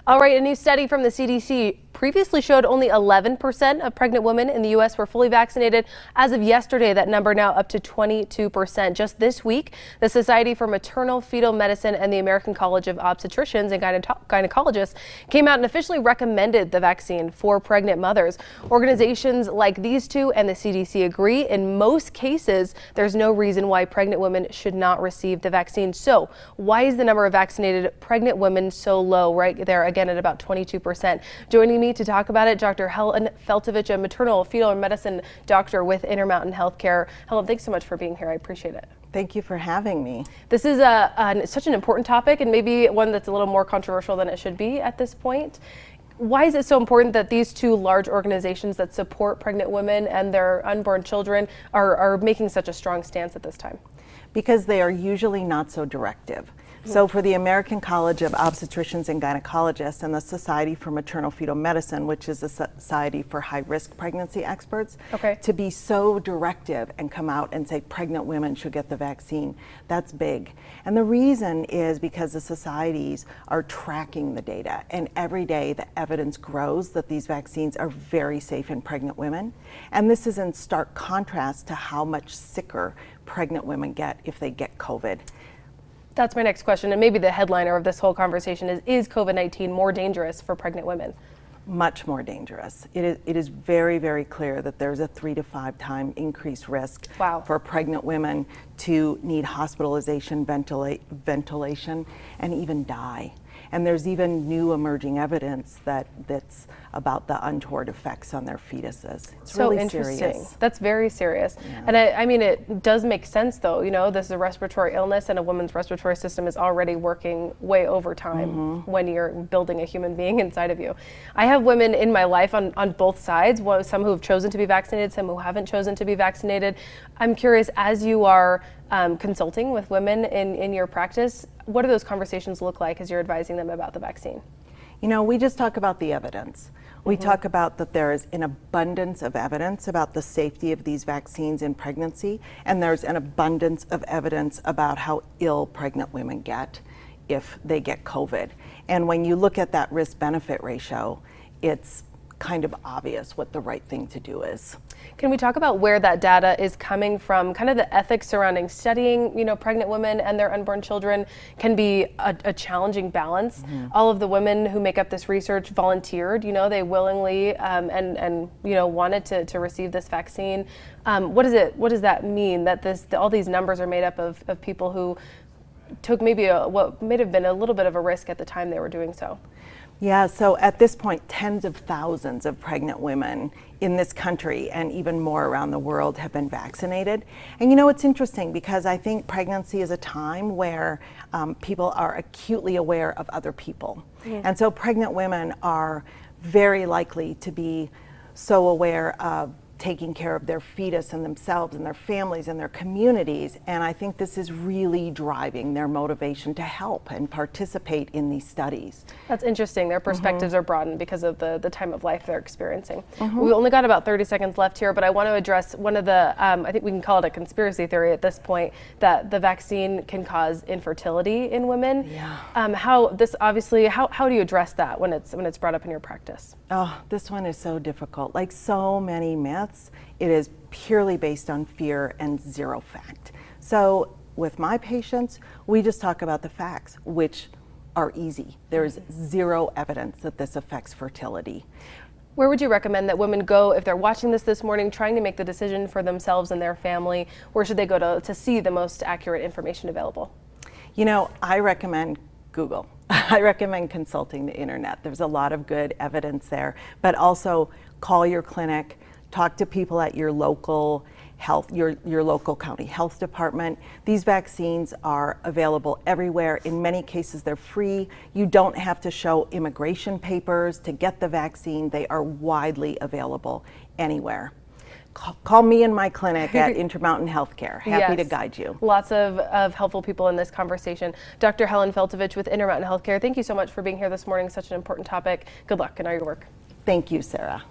All right, a new study from the CDC previously showed only 11% of pregnant women in the U.S. were fully vaccinated. As of yesterday, that number now up to 22%. Just this week, the Society for Maternal Fetal Medicine and the American College of Obstetricians and Gynecologists came out and officially recommended the vaccine for pregnant mothers. Organizations like these two and the CDC agree in most cases there's no reason why pregnant women should not receive the vaccine. So why is the number of vaccinated pregnant women so low right there again at about 22%? Joining me to talk about it, Dr. Helen Feltovich, a maternal fetal medicine doctor with Intermountain Healthcare. Helen, thanks so much for being here. I appreciate it. Thank you for having me. This is such an important topic, and maybe one that's a little more controversial than it should be at this point. Why is it so important that these two large organizations that support pregnant women and their unborn children are making such a strong stance at this time? Because they are usually not so directive. So for the American College of Obstetricians and Gynecologists and the Society for Maternal Fetal Medicine, which is a society for high-risk pregnancy experts, to be so directive and come out and say pregnant women should get the vaccine, that's big. And the reason is because the societies are tracking the data, and every day the evidence grows that these vaccines are very safe in pregnant women. And this is in stark contrast to how much sicker pregnant women get if they get COVID. That's my next question, and maybe the headliner of this whole conversation is COVID-19 more dangerous for pregnant women? Much more dangerous. It is very, very clear that there's a 3 to 5 time increased risk for pregnant women to need hospitalization, ventilation, and even die. And there's even new emerging evidence that's about the untoward effects on their fetuses. It's so really interesting. Serious. That's very serious. Yeah. And I mean, it does make sense though. You know, this is a respiratory illness and a woman's respiratory system is already working way over time when you're building a human being inside of you. I have women in my life on both sides, some who have chosen to be vaccinated, some who haven't chosen to be vaccinated. I'm curious, as you are consulting with women in your practice, what do those conversations look like as you're advising them about the vaccine? You know, we just talk about the evidence. We talk about that there is an abundance of evidence about the safety of these vaccines in pregnancy, and there's an abundance of evidence about how ill pregnant women get if they get COVID. And when you look at that risk-benefit ratio, it's kind of obvious what the right thing to do is. Can we talk about where that data is coming from? Kind of the ethics surrounding studying, you know, pregnant women and their unborn children can be a challenging balance. All of the women who make up this research volunteered, you know, they willingly and you know, wanted to receive this vaccine. What does that mean that all these numbers are made up of people who took maybe what may have been a little bit of a risk at the time they were doing so? Yeah, so at this point, tens of thousands of pregnant women in this country and even more around the world have been vaccinated. And you know, it's interesting because I think pregnancy is a time where people are acutely aware of other people. And so pregnant women are very likely to be so aware of taking care of their fetus and themselves and their families and their communities. And I think this is really driving their motivation to help and participate in these studies. That's interesting. Their perspectives are broadened because of the time of life they're experiencing. We've only got about 30 seconds left here, but I want to address one of the, I think we can call it a conspiracy theory at this point, that the vaccine can cause infertility in women. How do you address that when it's brought up in your practice? Oh, this one is so difficult. Like so many myths, it is purely based on fear and zero fact. So with my patients, we just talk about the facts, which are easy. There's zero evidence that this affects fertility. Where would you recommend that women go if they're watching this morning, trying to make the decision for themselves and their family? Where should they go to see the most accurate information available? You know, I recommend Google. I recommend consulting the internet. There's a lot of good evidence there, but also call your clinic, talk to people at your local health, your local county health department. These vaccines are available everywhere. In many cases, they're free. You don't have to show immigration papers to get the vaccine. They are widely available anywhere. Call me in my clinic at Intermountain Healthcare. Happy to guide you. Lots of helpful people in this conversation. Dr. Helen Feltovich with Intermountain Healthcare, thank you so much for being here this morning. Such an important topic. Good luck in all your work. Thank you, Sarah.